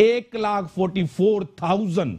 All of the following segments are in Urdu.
1,44,000।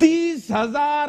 30,000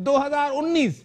2019,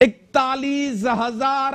41,000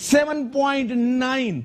7.9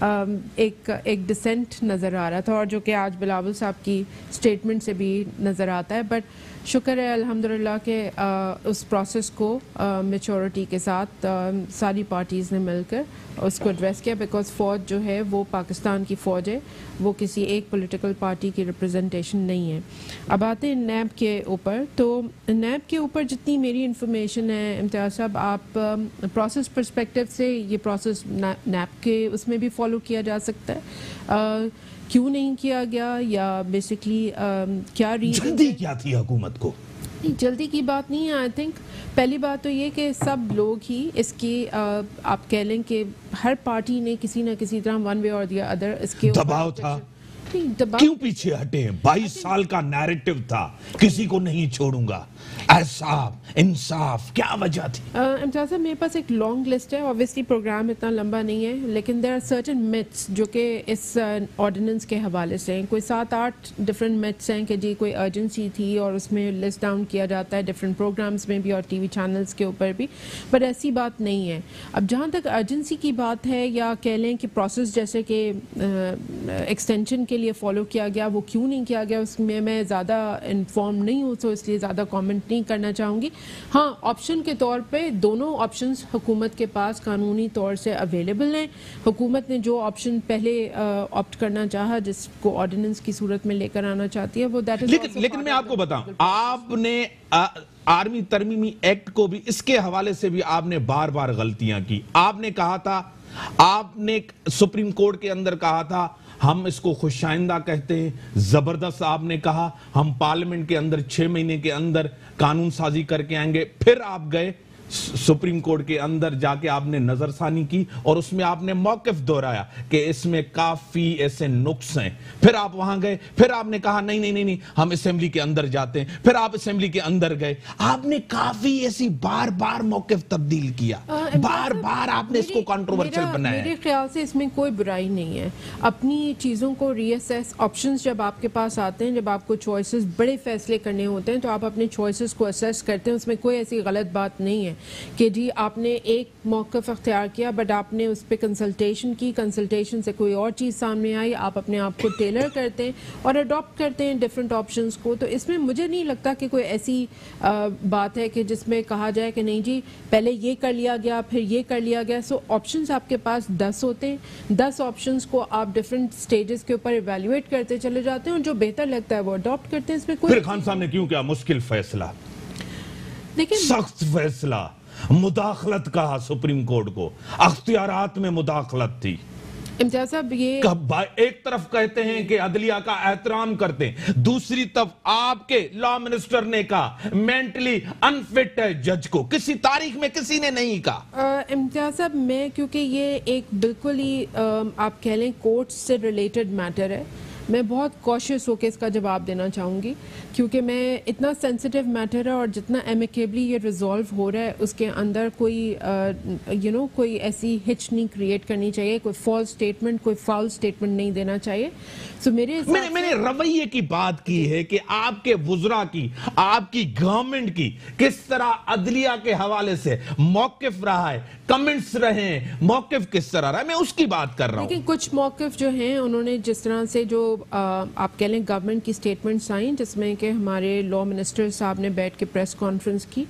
ایک ڈسینٹ نظر آ رہا تھا، اور جو کہ آج بلاول صاحب کی اسٹیٹمنٹ سے بھی نظر آتا ہے. بٹ شکر ہے الحمدللہ کہ اس پروسیس کو میچورٹی کے ساتھ ساری پارٹیز نے مل کر اس کو ایڈریس کیا، بیکاز فوج جو ہے وہ پاکستان کی فوج ہے، وہ کسی ایک پولیٹیکل پارٹی کی ریپرزنٹیشن نہیں ہے. اب آتے ہیں نیب کے اوپر. تو نیب کے اوپر جتنی میری انفارمیشن ہے امتیاز صاحب، آپ پروسیس پرسپیکٹیو سے یہ پروسیس نیب کے اس میں بھی فالو کیا جا سکتا ہے، کیوں نہیں کیا گیا، یا بیسکلی کیا ریزن؟ جلدی کیا تھی حکومت کو؟ جلدی کی بات نہیں ہے. آئی تھنک پہلی بات تو یہ کہ سب لوگ ہی اس کی آپ کہہ لیں کہ ہر پارٹی نے کسی نہ کسی طرح ون وے اور دی ادر اس کے دباؤ تھا. کیوں پیچھے ہٹے؟ 22 سال کا نیریٹو تھا، کسی کو نہیں چھوڑوں گا، احساب انصاف، کیا وجہ تھی؟ امتیاز صاحب میرے پاس ایک لانگ لسٹ ہے، obviously پروگرام اتنا لمبا نہیں ہے، لیکن there are certain myths جو کہ اس آرڈیننس کے حوالے سے ہیں. کوئی 7-8 ڈفرینٹ myths ہیں کہ جی کوئی ارجنسی تھی، اور اس میں لسٹ ڈاؤن کیا جاتا ہے ڈفرینٹ پروگرامز میں بھی اور ٹی وی چینلز کے اوپر بھی، بٹ ایسی بات نہیں ہے. اب جہاں تک ارجنسی کی بات ہے، یا کہہ لیں کہ پروسیس جیسے کہ ایکسٹینشن کے لیے فالو کیا گیا، وہ کیوں نہیں کیا گیا اس میں زیادہ انفارم نہیں ہوں، تو اس لیے زیادہ کامنٹ نہیں کرنا چاہوں گی. ہاں، آپشن کے طور پہ دونوں آپشنز حکومت کے پاس قانونی طور سے اویلیبل ہیں. حکومت نے جو آپشن پہلے آپٹ کرنا چاہا، جس کو آرڈیننس کی صورت میں لے کر آنا چاہتی ہے، وہ دیٹ از. لیکن میں آپ کو بتاؤں، آپ نے آرمی ترمیمی ایکٹ کو بھی اس کے حوالے سے بھی آپ نے بار بار غلطیاں کی. آپ نے کہا تھا، آپ نے سپریم کورٹ کے اندر کہا تھا ہم اس کو خوش آئندہ کہتے ہیں. زبردست آپ نے کہا ہم پارلیمنٹ کے اندر 6 مہینے کے اندر قانون سازی کر کے آئیں گے. پھر آپ گئے سپریم کورٹ کے اندر جا کے آپ نے نظر ثانی کی، اور اس میں آپ نے موقف دہرایا کہ اس میں کافی ایسے نقص ہیں. پھر آپ وہاں گئے، پھر آپ نے کہا نہیں ہم اسمبلی کے اندر جاتے ہیں. پھر آپ اسمبلی کے اندر گئے، آپ نے کافی ایسی بار بار موقف تبدیل کیا، بار بار آپ نے اس کو کنٹروورشل بنایا. میرے خیال سے اس میں کوئی برائی نہیں ہے. اپنی چیزوں کو ری اسیس، آپشنز جب آپ کے پاس آتے ہیں، جب آپ کو چوائسز، بڑے فیصلے کرنے ہوتے ہیں، تو آپ اپنے چوائسز کو اسیس کرتے ہیں. اس میں کوئی ایسی غلط بات نہیں ہے کہ جی آپ نے ایک موقف اختیار کیا، بٹ آپ نے اس پہ کنسلٹیشن کی، کنسلٹیشن سے کوئی اور چیز سامنے آئی، آپ اپنے آپ کو ٹیلر کرتے ہیں اور اڈاپٹ کرتے ہیں ڈفرینٹ آپشنز کو. تو اس میں مجھے نہیں لگتا کہ کوئی ایسی بات ہے کہ جس میں کہا جائے کہ نہیں جی پہلے یہ کر لیا گیا پھر یہ کر لیا گیا. سو آپشنز آپ کے پاس 10 ہوتے ہیں، 10 آپشنز کو آپ ڈفرینٹ سٹیجز کے اوپر ایویلیویٹ کرتے چلے جاتے ہیں، اور جو بہتر لگتا ہے وہ اڈاپٹ کرتے ہیں. اس میں کوئی پھر خان صاحب نے کیوں کیا مشکل فیصلہ، لیکن سخت فیصلہ، مداخلت کہا سپریم کورٹ کو، اختیارات میں مداخلت تھی. امتیاز صاحب یہ ایک طرف کہتے ہیں کہ عدلیہ کا احترام کرتے ہیں، دوسری طرف آپ کے لا منسٹر نے کہا مینٹلی انفٹ ہے جج کو. کسی تاریخ میں کسی نے نہیں کہا. امتیاز صاحب میں، کیونکہ یہ ایک بالکل ہی آپ کہہ لیں کورٹ سے ریلیٹڈ میٹر ہے، میں بہت کوشش ہو کے اس کا جواب دینا چاہوں گی، کیونکہ میں اتنا سینسٹیو میٹر ہے، اور جتنا ایمیکیبلی یہ ریزالو ہو رہا ہے اس کے اندر کوئی کوئی ایسی ہچ نہیں کریٹ کرنی چاہیے، کوئی فالس سٹیٹمنٹ، کوئی فاؤل سٹیٹمنٹ نہیں دینا چاہیے. سو میں نے رویے کی بات کی ہے کہ آپ کے وزراء کی، آپ کی گورنمنٹ کی کس طرح عدلیہ کے حوالے سے موقف رہا ہے، کمنٹس رہے ہیں، موقف کس طرح رہا ہے، میں اس کی بات کر رہا ہوں. لیکن کچھ موقف جو ہیں انہوں نے جس طرح سے جو آپ کہہ لیں گورنمنٹ کی سٹیٹمنٹس آئیں، جس میں کہ ہمارے لا منسٹر صاحب نے بیٹھ کے پریس کانفرنس کی،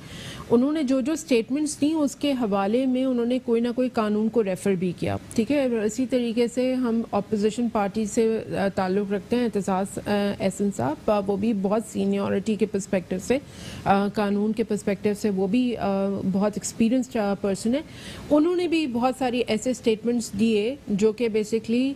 انہوں نے جو سٹیٹمنٹس دیں اس کے حوالے میں انہوں نے کوئی نہ کوئی قانون کو ریفر بھی کیا. ٹھیک ہے، اسی طریقے سے ہم اپوزیشن پارٹی سے تعلق رکھتے ہیں اعتزاز احسن صاحب، وہ بھی بہت سینیورٹی کے پرسپیکٹو سے، قانون کے پرسپیکٹو سے وہ بھی بہت ایکسپیرینسڈ پرسن ہے. انہوں نے بھی بہت ساری ایسے سٹیٹمنٹس دیے جو کہ بیسکلی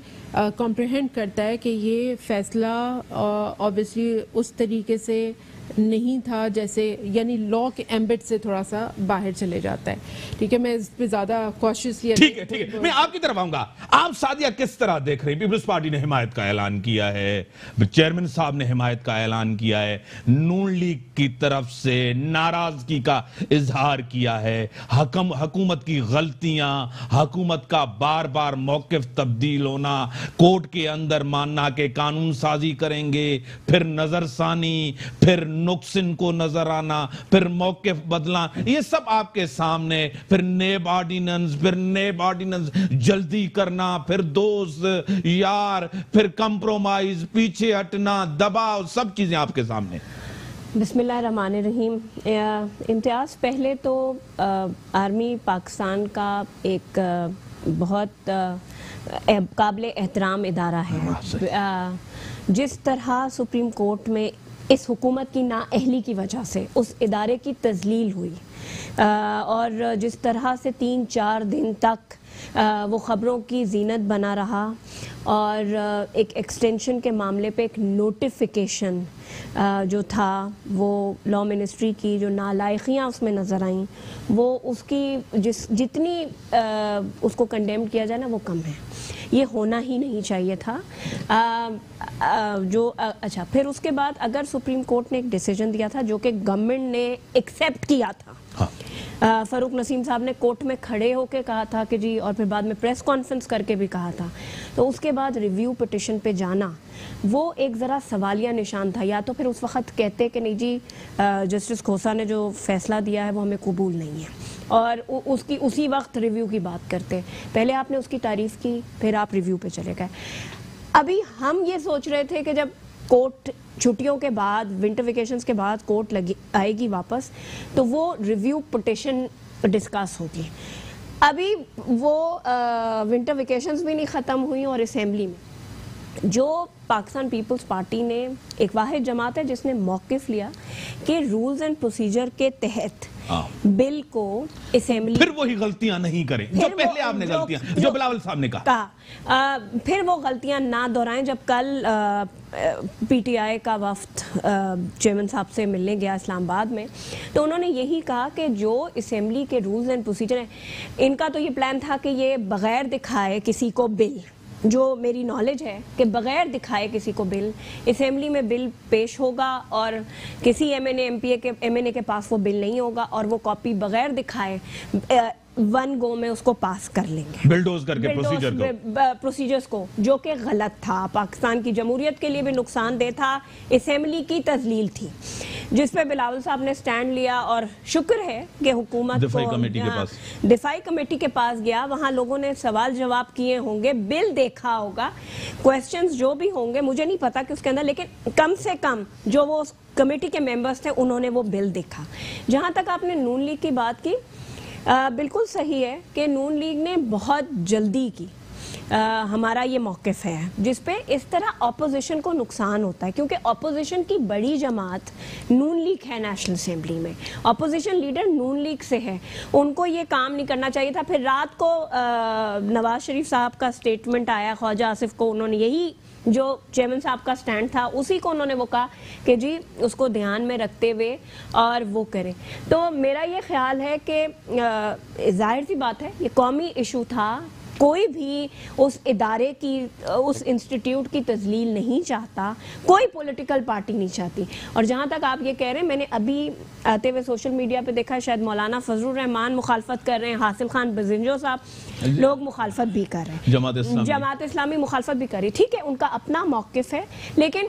کمپریہینڈ کرتا ہے کہ یہ فیصلہ آبویسلی اس طریقے سے نہیں تھا جیسے، یعنی لا کے ایمبٹ سے تھوڑا سا باہر چلے جاتا ہے. ٹھیک ہے، میں اس پہ زیادہ کوششلی ٹھیک ہے میں آپ کی طرف آؤں گا. آپ سعدیہ کس طرح دیکھ رہے ہیں؟ پیپلز پارٹی نے حمایت کا اعلان کیا ہے، چیئرمین صاحب نے حمایت کا اعلان کیا ہے، نون لیگ کی طرف سے ناراضگی کا اظہار کیا ہے، حکومت کی غلطیاں، حکومت کا بار بار موقف تبدیل ہونا، کورٹ کے اندر ماننا کہ قانون سازی کریں گے، پھر نظر ثانی، پھر نقص ان کو نظر آنا، پھر موقف بدلنا، یہ سب آپ کے سامنے، پھر نیب آرڈیننس جلدی کرنا، پھر دوست یار، پھر کمپرومائز، پیچھے ہٹنا، دباؤ، سب چیزیں آپ کے سامنے. بسم اللہ الرحمن الرحیم. امتیاز، پہلے تو آرمی پاکستان کا ایک بہت قابل احترام ادارہ ہے. جس طرح سپریم کورٹ میں اس حکومت کی نااہلی کی وجہ سے اس ادارے کی تذلیل ہوئی، اور جس طرح سے 3-4 دن تک وہ خبروں کی زینت بنا رہا، اور ایک ایکسٹینشن کے معاملے پہ ایک نوٹیفیکیشن جو تھا وہ لا منسٹری کی جو نالائقیاں اس میں نظر آئیں، وہ اس کی جتنی اس کو کنڈیم کیا جائے نا وہ کم ہے. یہ ہونا ہی نہیں چاہیے تھا. اچھا، پھر اس کے بعد اگر سپریم کورٹ نے ایک ڈیسیجن دیا تھا جو کہ گورنمنٹ نے ایکسیپٹ کیا تھا، فاروق نسیم صاحب نے کورٹ میں کھڑے ہو کے کہا تھا کہ جی، اور پھر بعد میں پریس کانفرنس کر کے بھی کہا تھا، تو اس کے بعد ریویو پٹیشن پہ جانا وہ ایک ذرا سوالیہ نشان تھا. یا تو پھر اس وقت کہتے کہ نہیں جی، جسٹس کھوسا نے جو فیصلہ دیا ہے وہ ہمیں قبول نہیں ہے، اور اسی وقت ریویو کی بات کرتے. پہلے آپ نے اس کی تعریف کی، پھر آپ ریویو پہ چلے گئے. ابھی ہم یہ سوچ رہے تھے کہ جب کورٹ چھٹیوں کے بعد، ونٹر ویکیشنز کے بعد کورٹ آئے گی واپس، تو وہ ریویو پٹیشن ڈسکس ہوگی. ابھی وہ ونٹر ویکیشنز بھی نہیں ختم ہوئی، اور اسمبلی میں جو پاکستان پیپلز پارٹی نے ایک واحد جماعت ہے جس نے موقف لیا کہ رولز اینڈ پروسیجر کے تحت بل کو اسمبلی، پھر وہی غلطیاں نہیں کریں جو پہلے آپ نے غلطیاں، جو بلاول صاحب نے کہا، پھر وہ غلطیاں نہ دہرائیں. جب کل پی ٹی آئی کا وفد چیئرمین صاحب سے ملنے گیا اسلام آباد میں، تو انہوں نے یہی کہا کہ جو اسمبلی کے رولز اینڈ پروسیجر ہیں، ان کا تو یہ پلان تھا کہ یہ بغیر دکھائے کسی کو بل، جو میری نالج ہے کہ بغیر دکھائے کسی کو بل اسمبلی میں بل پیش ہوگا، اور کسی ایم این اے کے پاس وہ بل نہیں ہوگا، اور وہ کاپی بغیر دکھائے ون گو میں اس کو پاس کر لیں گے، بلڈوز کر کے پروسیجرز کو، جو کہ غلط تھا، پاکستان کی جمہوریت کے لیے بھی نقصان دہ تھا، اسمبلی کی تذلیل تھی، جس پہ بلاول صاحب نے سٹینڈ لیا. اور شکر ہے کہ حکومت دفاعی کمیٹی کے پاس گیا، وہاں لوگوں نے سوال جواب کیے ہوں گے، بل دیکھا ہوگا، کویسچنز جو بھی ہوں گے مجھے نہیں پتا کہ اس کے اندر، لیکن کم سے کم جو وہ کمیٹی کے ممبرز تھے انہوں نے وہ بل دیکھا. جہاں تک آپ نے نون لیگ کی بات کی، بالکل صحیح ہے کہ نون لیگ نے بہت جلدی کی. ہمارا یہ موقف ہے جس پہ اس طرح اپوزیشن کو نقصان ہوتا ہے، کیونکہ اپوزیشن کی بڑی جماعت نون لیگ ہے نیشنل اسمبلی میں، اپوزیشن لیڈر نون لیگ سے ہے، ان کو یہ کام نہیں کرنا چاہیے تھا. پھر رات کو نواز شریف صاحب کا سٹیٹمنٹ آیا، خواجہ آصف کو انہوں نے یہی جو چیئرمین صاحب کا سٹینڈ تھا اسی کو انہوں نے وہ کہا کہ جی اس کو دھیان میں رکھتے ہوئے اور وہ کریں. تو میرا یہ خیال ہے کہ ظاہر سی بات ہے یہ قومی ایشو تھا، کوئی بھی اس ادارے کی، اس انسٹیٹیوٹ کی تذلیل نہیں چاہتا، کوئی پولیٹیکل پارٹی نہیں چاہتی. اور جہاں تک آپ یہ کہہ رہے ہیں، میں نے ابھی آتے ہوئے سوشل میڈیا پہ دیکھا شاید مولانا فضل الرحمان مخالفت کر رہے ہیں، حاصل خان بزنجو صاحب، لوگ مخالفت بھی کر رہے ہیں، جماعت اسلامی مخالفت بھی کر رہی ہے. ٹھیک ہے، ان کا اپنا موقف ہے، لیکن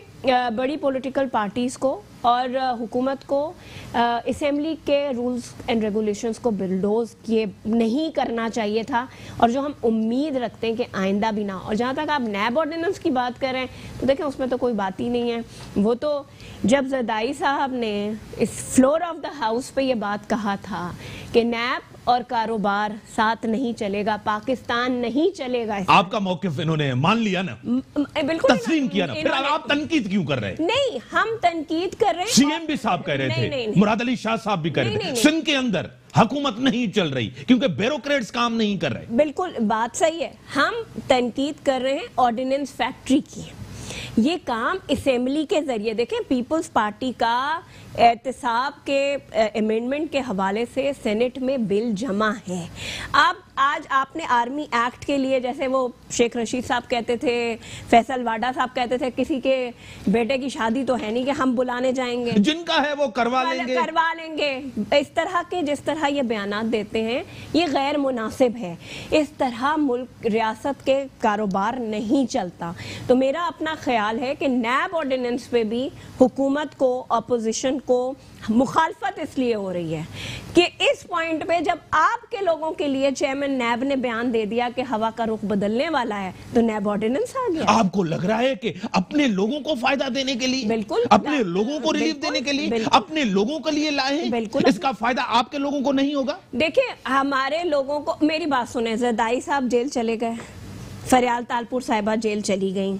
بڑی پولیٹیکل پارٹیز کو اور حکومت کو اسمبلی کے رولز اینڈ ریگولیشنز کو بلڈوز کیے نہیں کرنا چاہیے تھا، اور جو ہم امید رکھتے ہیں کہ آئندہ بھی نہ. اور جہاں تک آپ نیب آرڈیننس کی بات کر رہے ہیں تو دیکھیں اس میں تو کوئی بات ہی نہیں ہے. وہ تو جب زردائی صاحب نے اس فلور آف دا ہاؤس پہ یہ بات کہا تھا کہ نیب اور کاروبار ساتھ نہیں چلے گا، پاکستان نہیں چلے گا، آپ کا موقف انہوں نے مان لیا نا، بالکل تسلیم کیا نا، پھر آپ تنقید کیوں کر رہے ہیں؟ نہیں، ہم تنقید کر رہے ہیں. سی ایم بھی صاحب کہہ رہے تھے، مراد علی شاہ صاحب بھی کہہ رہے تھے، سندھ کے اندر حکومت نہیں چل رہی کیونکہ بیوروکریٹس کام نہیں کر رہے. بالکل بات صحیح ہے، ہم تنقید کر رہے ہیں آرڈیننس فیکٹری کی. یہ کام اسمبلی کے ذریعے، دیکھیں پیپلز پارٹی کا احتساب کے امینڈمنٹ کے حوالے سے سینٹ میں بل جمع ہے. آپ آج آپ نے آرمی ایکٹ کے لیے، جیسے وہ شیخ رشید صاحب کہتے تھے، فیصل واڈا صاحب کہتے تھے، کسی کے بیٹے کی شادی تو ہے نہیں کہ ہم بلانے جائیں گے، جن کا ہے وہ کروا لیں گے. اس طرح کے جس طرح یہ بیانات دیتے ہیں یہ غیر مناسب ہے. اس طرح ملک ریاست کے کاروبار نہیں چلتا. تو میرا اپنا خیال ہے کہ نیب آرڈیننس پہ بھی حکومت کو، اپوزیشن کو مخالفت اس لیے ہو رہی ہے کہ اس پوائنٹ پہ جب آپ کے لوگوں کے لیے چیئرمین نیب نے بیان دے دیا کہ ہوا کا رخ بدلنے والا ہے تو نیب آرڈیننس آ گیا. آپ کو لگ رہا ہے کہ اپنے لوگوں کو فائدہ دینے کے لیے، بالکل، اپنے لوگوں کو ریلیف دینے کے لیے، اپنے لوگوں کے لیے لائے ہیں، اس کا فائدہ آپ کے لوگوں کو نہیں ہوگا؟ دیکھیں ہمارے لوگوں کو، میری بات سنیں، زردائی صاحب جیل چلے گئے، فریال تالپور صاحبہ جیل چلی گئیں،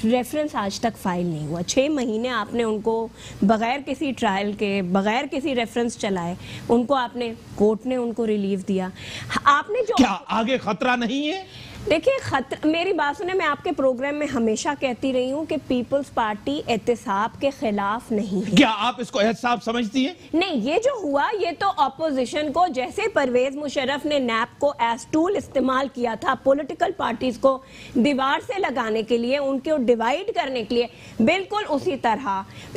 ریفرنس آج تک فائل نہیں ہوا. 6 مہینے آپ نے ان کو بغیر کسی ٹرائل کے، بغیر کسی ریفرنس چلائے، ان کو آپ نے، کورٹ نے ان کو ریلیف دیا. آپ نے جو، کیا آگے خطرہ نہیں ہے؟ دیکھیں میری بات سنیں، میں آپ کے پروگرام میں ہمیشہ کہتی رہی ہوں کہ پیپلز پارٹی احتساب کے خلاف نہیں ہے. کیا آپ اس کو احتساب سمجھتی ہیں؟ نہیں، یہ جو ہوا یہ تو اپوزیشن کو، جیسے پرویز مشرف نے نیب کو ایز ٹول استعمال کیا تھا پولیٹیکل پارٹیز کو دیوار سے لگانے کے لیے، ان کو ڈیوائیڈ کرنے کے لیے، بالکل اسی طرح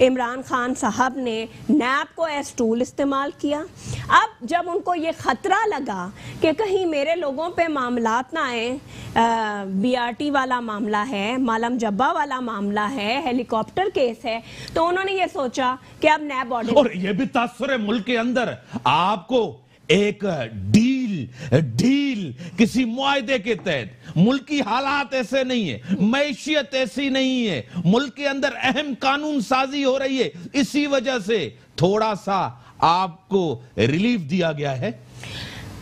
عمران خان صاحب نے نیب کو ایز ٹول استعمال کیا. اب جب ان کو یہ خطرہ لگا کہ کہیں میرے لوگوں پہ معاملات نہ آئیں، بی آر ٹی والا معاملہ ہے، مالم جبہ والا معاملہ ہے، ہیلی کاپٹر کیس ہے، تو انہوں نے یہ سوچا کہ اب نیب آرڈر. اور یہ بھی تاثر ہے ملک کے اندر، آپ کو ایک ڈیل کسی معاہدے کے تحت، ملک کی حالات ایسے نہیں ہے، معیشت ایسی نہیں ہے، ملک کے اندر اہم قانون سازی ہو رہی ہے، اسی وجہ سے تھوڑا سا آپ کو ریلیف دیا گیا ہے.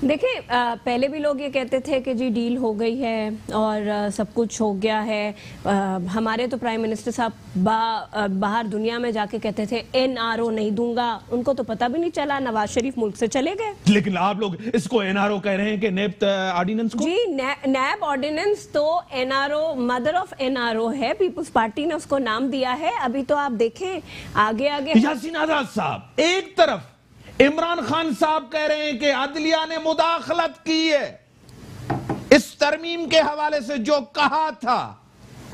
دیکھیں پہلے بھی لوگ یہ کہتے تھے کہ جی ڈیل ہو گئی ہے اور سب کچھ ہو گیا ہے. ہمارے تو پرائم منسٹر صاحب باہر دنیا میں جا کے کہتے تھے NRO نہیں دوں گا، ان کو تو پتہ بھی نہیں چلا، نواز شریف ملک سے چلے گئے. لیکن آپ لوگ اس کو NRO کہہ رہے ہیں کہ نیب آرڈیننس کو؟ جی نیب آرڈیننس تو NRO، مدر آف NRO ہے، پیپلز پارٹی نے اس کو نام دیا ہے. ابھی تو آپ دیکھیں آگے یاسین آزاد صاحب، ایک طرف عمران خان صاحب کہہ رہے ہیں کہ عدلیہ نے مداخلت کی ہے اس ترمیم کے حوالے سے جو کہا تھا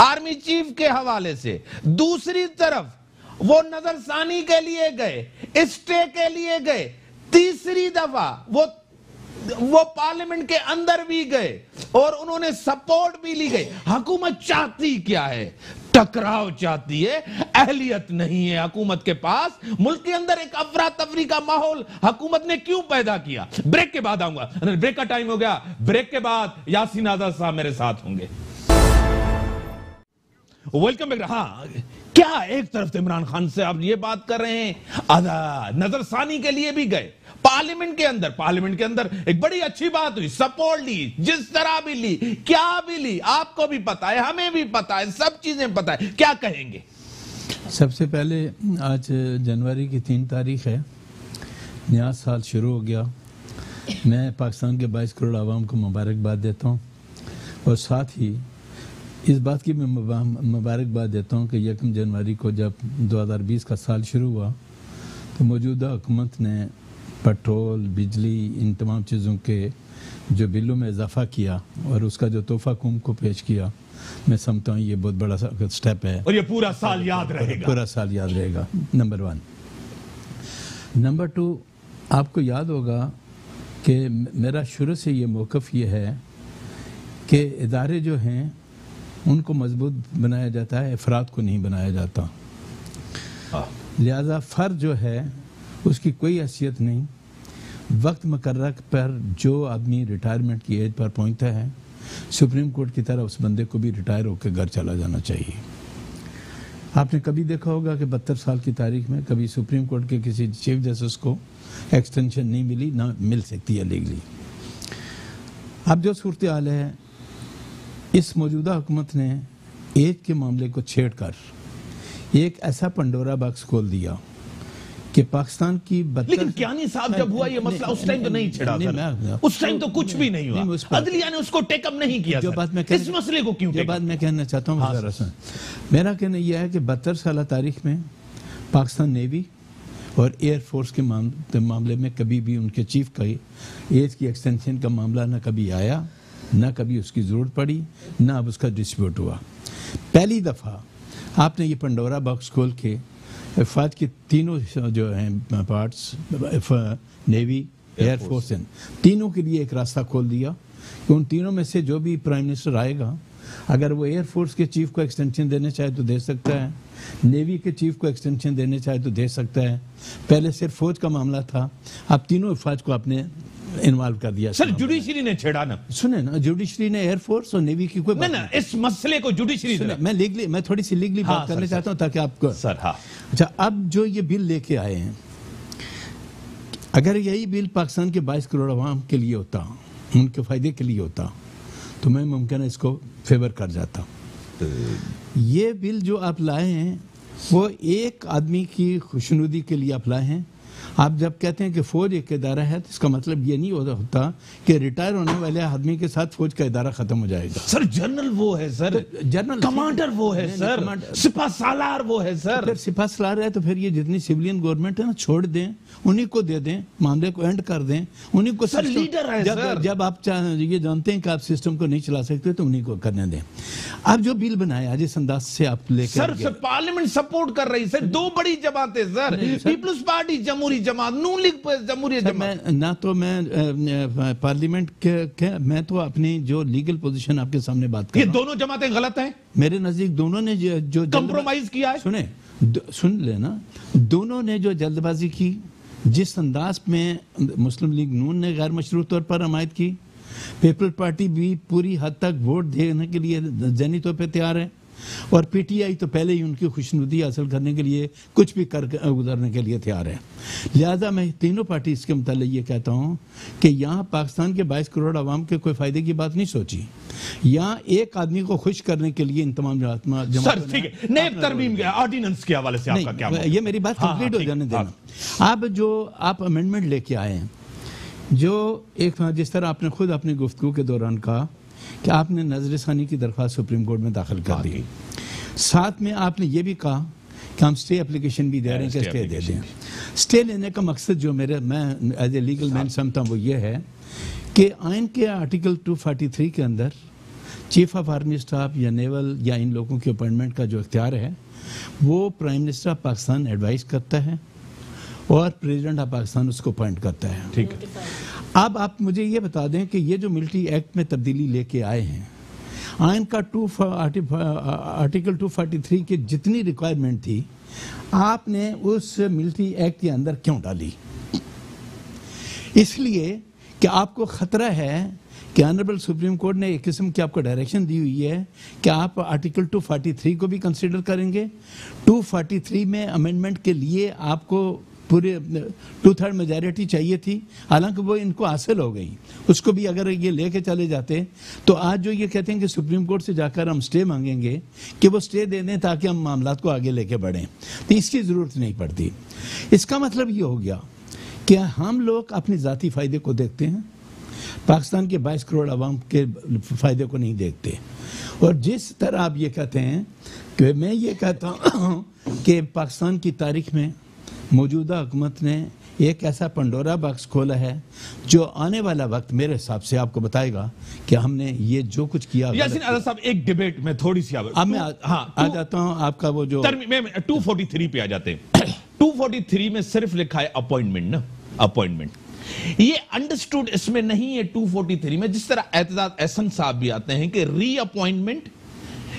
آرمی چیف کے حوالے سے، دوسری طرف وہ نظر ثانی کے لیے گئے، اسٹے کے لیے گئے، تیسری دفعہ وہ پارلیمنٹ کے اندر بھی گئے اور انہوں نے سپورٹ بھی لی گئی. حکومت چاہتی کیا ہے؟ ٹکراؤ چاہتی ہے، اہلیت نہیں ہے حکومت کے پاس. ملک کے اندر ایک افراتفری کا ماحول حکومت نے کیوں پیدا کیا؟ بریک کے بعد آؤں گا، بریک کا ٹائم ہو گیا، بریک کے بعد یاسین آزاد صاحب میرے ساتھ ہوں گے. Welcome back. ہاں، کیا ایک طرف عمران خان سے آپ یہ بات کر رہے ہیں، نظر ثانی کے لیے بھی گئے پارلیمنٹ کے اندر ایک بڑی اچھی بات ہوئی، سپورٹ لی، جس طرح بھی لی، کیا بھی لی، آپ کو بھی پتا ہے، ہمیں بھی پتا ہے، سب چیزیں پتا ہے. کیا کہیں گے؟ سب سے پہلے آج جنوری کی 3 تاریخ ہے، نیا سال شروع ہو گیا. میں پاکستان کے 22 کروڑ عوام کو مبارکباد دیتا ہوں اور ساتھ ہی اس بات کی میں مبارکباد دیتا ہوں کہ 1 جنوری کو جب 2020 کا سال شروع ہوا تو موجودہ حکومت نے پٹرول، بجلی، ان تمام چیزوں کے جو بلوں میں اضافہ کیا اور اس کا جو تحفہ قوم کو پیش کیا، میں سمجھتا ہوں یہ بہت بڑا سٹیپ ہے اور یہ پورا سال یاد رہے گا. پورا سال یاد رہے گا. نمبر 1. نمبر 2، آپ کو یاد ہوگا کہ میرا شروع سے یہ موقف یہ ہے کہ ادارے جو ہیں ان کو مضبوط بنایا جاتا ہے، افراد کو نہیں بنایا جاتا. لہذا فرد جو ہے اس کی کوئی حیثیت نہیں. وقت مقررہ پر جو آدمی ریٹائرمنٹ کی ایج پر پہنچتا ہے، سپریم کورٹ کی طرح اس بندے کو بھی ریٹائر ہو کے گھر چلا جانا چاہیے. آپ نے کبھی دیکھا ہوگا کہ 72 سال کی تاریخ میں کبھی سپریم کورٹ کے کسی چیف جسٹس کو ایکسٹینشن نہیں ملی، نہ مل سکتی ہے لیگلی. اب جو صورتحال ہے، اس موجودہ حکومت نے ایج کے معاملے کو چھیڑ کر ایک ایسا پنڈورا باکس کھول دیا کہ پاکستان کی لیکن کیانی صاحب جب ہوا یہ مسئلہ اس ٹائم تو نہیں چھڑا تھا، اس ٹائم تو کچھ بھی نہیں ہوا، عدلیہ نے اس کو ٹیک اپ نہیں کیا. اس مسئلے کو کیوں؟ جو بات میں کہنا چاہتا ہوں، میرا کہنا یہ ہے کہ 72 سالہ تاریخ میں پاکستان نیوی اور ایئر فورس کے معاملے میں کبھی بھی ان کے چیف کا ایج کی ایکسٹینشن کا معاملہ نہ کبھی آیا، نہ کبھی اس کی ضرورت پڑی، نہ اب اس کا ڈسپیوٹ ہوا۔ پہلی دفعہ آپ نے یہ پنڈورا باکس کھول کے فوج کے تینوں جو ہیں پارٹس، نیوی، ایئر فورس، تینوں کے لیے ایک راستہ کھول دیا کہ ان تینوں میں سے جو بھی پرائم منسٹر آئے گا، اگر وہ ایئر فورس کے چیف کو ایکسٹینشن دینے چاہے تو دے سکتا ہے، نیوی کے چیف کو ایکسٹینشن دینے چاہے تو دے سکتا ہے۔ پہلے صرف فوج کا معاملہ تھا، اب تینوں افواج کو آپ نے انوالو کر دیا۔ سر جوڈیشری نے چھیڑا نا، سنیں نا، جوڈیشری نے ایئر فورس اور نیوی کی کوئی نا اس مسئلے کو جوڈیشری نے، میں تھوڑی سی لیگلی بات کرنا چاہتا ہوں تاکہ آپ کو سر ہاں اچھا، اب جو یہ بل لے کے آئے ہیں، اگر یہی بل پاکستان کے 22 کروڑ عوام کے لیے ہوتا، ان کے فائدے کے لیے ہوتا، تو میں ممکن ہے اس کو فیور کر جاتا۔ یہ بل جو آپ لائے ہیں وہ ایک آدمی کی خوشنودی کے لیے آپ لائے ہیں۔ آپ جب کہتے ہیں کہ فوج ایک ادارہ ہے تو اس کا مطلب یہ نہیں ہوتا کہ ریٹائر ہونے والے آدمی کے ساتھ فوج کا ادارہ ختم ہو جائے گا۔ سر جنرل وہ ہے سر، جنرل کمانڈر وہ ہے سر، سپاہ سالار وہ ہے سر۔ پھر سپاہ سالار ہے تو پھر یہ جتنی سیولین گورنمنٹ ہے نا، چھوڑ دیں، انہی کو دے دیں، معاملے کو اینڈ کر دیں، انہی کو سر لیڈر ہے سر۔ جب آپ یہ جانتے ہیں کہ آپ سسٹم کو نہیں چلا سکتے تو انہی کو کرنے دیں۔ اب جو بل بنایا جس انداز سے آپ لے کر سر پارلیمنٹ سپورٹ کر رہی سر، دو بڑی جماعتیں سر، پیپلز پارٹی جمہوری جماعت، نون لیگ جمہوری جماعت۔ نہ تو میں پارلیمنٹ کے، میں تو اپنی جو لیگل پوزیشن آپ کے سامنے بات کر رہا ہوں، یہ دونوں جماعتیں غلط ہیں، میرے نزدیک دونوں نے جو کمپرومائز کیا ہے۔ سن لینا، دونوں نے جو جلد بازی کی، جس انداز میں مسلم لیگ نون نے غیر مشروط طور پر حمایت کی، پیپل پارٹی بھی پوری حد تک ووٹ دینے کے لیے ذہنی طور پہ تیار ہے، اور پی ٹی آئی تو پہلے ہی ان کی خوشنودی حاصل کرنے کے لیے کچھ بھی کر گزارنے کے لیے تیار ہے۔ لہذا میں تینوں پارٹی اس کے متعلق یہ کہتا ہوں کہ یہاں پاکستان کے 22 کروڑ عوام کے کوئی فائدے کی بات نہیں سوچی، یہاں ایک آدمی کو خوش کرنے کے لیے ان تمام جماعتوں سر ٹھیک ہے، نیب ترمیم کے آرڈیننس کے حوالے سے آپ کا کیا؟ یہ میری بات کمپلیٹ ہو جانے دینا۔ اب جو آپ امینڈمنٹ لے کے آئے ہیں، جو ایک جس طرح آپ نے خود اپنی گفتگو کے دوران کہا کہ آپ نے نظر ثانی کی درخواست سپریم کورٹ میں داخل کر دی، ساتھ میں آپ نے یہ بھی کہا کہ ہم سٹے اپلیکیشن بھی دے رہے ہیں کہ سٹے دے دیں۔ سٹے لینے کا مقصد جو میں ایز اے لیگل مین سمجھتا ہوں وہ یہ ہے کہ آئین کے آرٹیکل 243 کے اندر چیف آف آرمی اسٹاف یا نیول یا ان لوگوں کی اپوائنٹمنٹ کا جو اختیار ہے وہ prime minister of Pakistan advise کرتا ہے اور پریزیڈنٹ آف پاکستان اس کو اپوائنٹ کرتا ہے۔ ٹھیک ہے، اب آپ مجھے یہ بتا دیں کہ یہ جو ملٹری ایکٹ میں تبدیلی لے کے آئے ہیں، آئین کا آرٹیکل 243 کی جتنی ریکوائرمنٹ تھی آپ نے اس ملٹری ایکٹ کے اندر کیوں ڈالی؟ اس لیے کہ آپ کو خطرہ ہے کہ آنریبل سپریم کورٹ نے ایک قسم کی آپ کو ڈائریکشن دی ہوئی ہے کہ آپ آرٹیکل 243 کو بھی کنسیڈر کریں گے۔ 243 میں امینڈمنٹ کے لیے آپ کو پورے 2/3 میجارٹی چاہیے تھی، حالانکہ وہ ان کو حاصل ہو گئی، اس کو بھی اگر یہ لے کے چلے جاتے تو آج جو یہ کہتے ہیں کہ سپریم کورٹ سے جا کر ہم سٹے مانگیں گے کہ وہ سٹے دے دیں تاکہ ہم معاملات کو آگے لے کے بڑھیں، تو اس کی ضرورت نہیں پڑتی۔ اس کا مطلب یہ ہو گیا کہ ہم لوگ اپنی ذاتی فائدے کو دیکھتے ہیں، پاکستان کے 22 کروڑ عوام کے فائدے کو نہیں دیکھتے، اور جس طرح آپ یہ کہتے ہیں کہ میں یہ کہتا ہوں کہ پاکستان کی تاریخ میں موجودہ حکومت نے ایک ایسا پنڈورا باکس کھولا ہے جو آنے والا وقت میرے حساب سے آپ کو بتائے گا کہ ہم نے یہ جو کچھ کیا۔ یاسین اعظم صاحب ایک ڈیبیٹ میں تھوڑی سی اب میں آ جاتا ہوں آپ کا وہ جو 243 پہ آ جاتے ہیں۔ 243 میں صرف لکھا ہے اپوائنٹمنٹ نا، اپوائنٹمنٹ، یہ انڈرسٹوڈ اس میں نہیں ہے 243 میں، جس طرح اعتزاز احسن صاحب بھی آتے ہیں کہ ری اپوائنٹمنٹ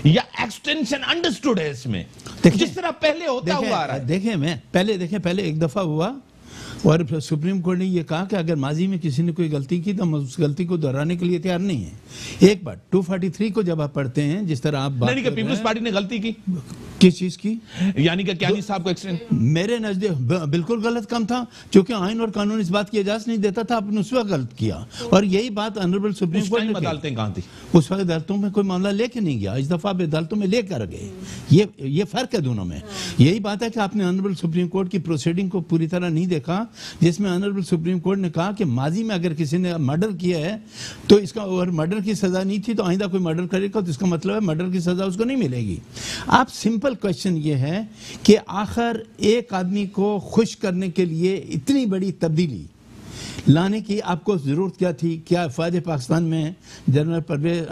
یا ایکسٹینشن انڈرسٹوڈ ہے اس میں، جس طرح پہلے ہوتا ہوا آ رہا ہے۔ پہلے ایک دفعہ ہوا اور سپریم کورٹ نے یہ کہا کہ اگر ماضی میں کسی نے کوئی غلطی کی تو ہم اس غلطی کو دہرانے کے لیے تیار نہیں ہیں۔ ایک بار 243 کو جب آپ پڑھتے ہیں جس طرح آپ بات نہیں کہ پیپلز پارٹی نے غلطی کی، کس چیز کی؟ یعنی کہ کیانی صاحب کو ایکسٹینشن میرے نزدیک بالکل غلط کام تھا، چونکہ آئین اور قانون اس بات کی اجازت نہیں دیتا تھا، آپ نے اس وقت غلط کیا، اور یہی بات آنریبل سپریم کورٹ نے عدالتیں کہاں تھی؟ اس وقت عدالتوں میں کوئی معاملہ لے کے نہیں گیا، اس دفعہ آپ عدالتوں میں لے کر گئے، یہ فرق ہے دونوں میں۔ یہی بات ہے کہ آپ نے آنریبل سپریم کورٹ کی پروسیڈنگ کو پوری طرح نہیں دیکھا، جس میں آنریبل سپریم کورٹ نے کہا کہ ماضی میں اگر کسی نے مرڈر کیا ہے تو اس کا، اور مرڈر کی سزا نہیں تھی تو آئندہ کوئی مرڈر کرے گا تو اس کا مطلب ہے مرڈر کی سزا اس کو نہیں ملے گی۔ آپ سمپل سمپل کوشچن یہ ہے کہ آخر ایک آدمی کو خوش کرنے کے لیے اتنی بڑی تبدیلی لانے کی آپ کو ضرورت کیا تھی؟ کیا فوج پاکستان میں جنرل پرویز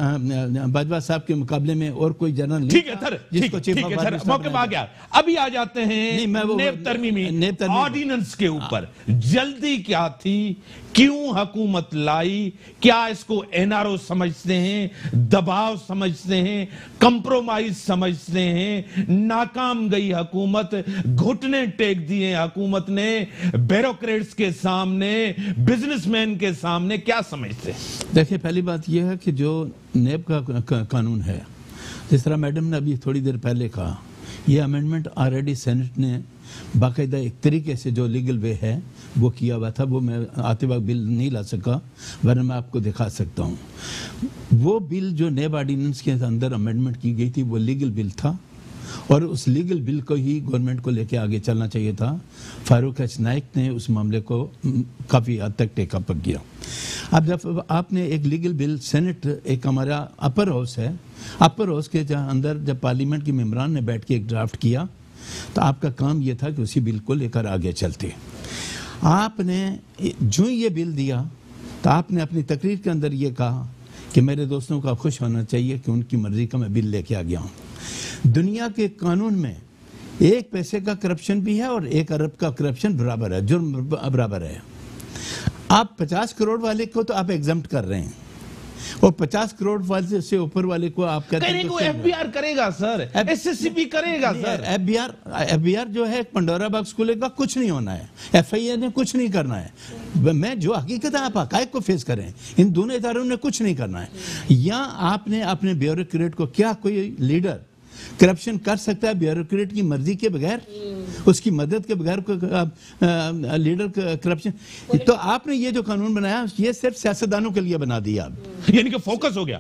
باجوہ صاحب کے مقابلے میں اور کوئی جنرل نہیں ٹھیک ہے سر، ٹھیک ہے سر، موقع پہ آ گیا. ابھی آ جاتے ہیں نیب ترمیمی آرڈیننس کے اوپر. جلدی کیا تھی؟ کیوں حکومت لائی؟ کیا اس کو NRO سمجھتے ہیں، دباؤ سمجھتے ہیں، کمپرومائز سمجھتے ہیں؟ ناکام گئی حکومت، گھٹنے ٹیک دیے حکومت نے بیوروکریٹس کے سامنے، بزنس مین کے سامنے. کیا سمجھتے ہیں؟ دیکھیں، پہلی بات یہ ہے کہ جو نیب کا قانون ہے، جس طرح میڈم نے ابھی تھوڑی دیر پہلے کہا، یہ امینڈمنٹ آلریڈی سینٹ نے باقاعدہ ایک طریقے سے جو لیگل وے ہے وہ کیا ہوا تھا. وہ میں آتے وقت بل نہیں لا سکا، ورنہ میں آپ کو دکھا سکتا ہوں. وہ بل جو نیب آرڈیننس کے اندر امینڈمنٹ کی گئی تھی وہ لیگل بل تھا، اور اس لیگل بل کو ہی گورنمنٹ کو لے کے آگے چلنا چاہیے تھا. فاروق ایچ نائک نے اس معاملے کو کافی حد تک ٹیک اپ کیا. اب جب آپ نے ایک لیگل بل، سینٹ ایک ہمارا اپر ہاؤس ہے، اپر ہاؤس کے اندر جب پارلیمنٹ کے ممبران نے بیٹھ کے ایک ڈرافٹ کیا تو آپ کا کام یہ تھا کہ اسی بل کو لے کر آگے چلتے. آپ نے جو یہ بل دیا تو آپ نے اپنی تقریر کے اندر یہ کہا کہ میرے دوستوں کا خوش ہونا چاہیے کہ ان کی مرضی کا میں بل لے کے آ گیا ہوں. دنیا کے قانون میں 1 پیسے کا کرپشن بھی ہے اور 1 ارب کا کرپشن برابر ہے، جرم برابر ہے. آپ 50 کروڑ والے کو تو آپ ایگزمپٹ کر رہے ہیں، اور 50 کروڑ والے سے اوپر والے کو آپ کہتے ہیں کہ FBR کرے گا سر، SSCP کرے گا سر. FBR جو ہے پنڈورا باکس کھلے گا، کچھ نہیں ہونا ہے. FIA نے کچھ نہیں کرنا ہے. میں جو حقیقت ہے آپ حقائق کو فیس کریں، ان دونوں اداروں نے کچھ نہیں کرنا ہے. یا آپ نے اپنے بیوروکریٹ کو، کیا کوئی لیڈر کرپشن کر سکتا ہے بیوروکریٹ کی مرضی کے بغیر، اس کی مدد کے بغیر لیڈر کرپشن؟ تو آپ نے یہ جو قانون بنایا یہ صرف سیاستدانوں کے لیے بنا دیا. یعنی کہ فوکس ہو گیا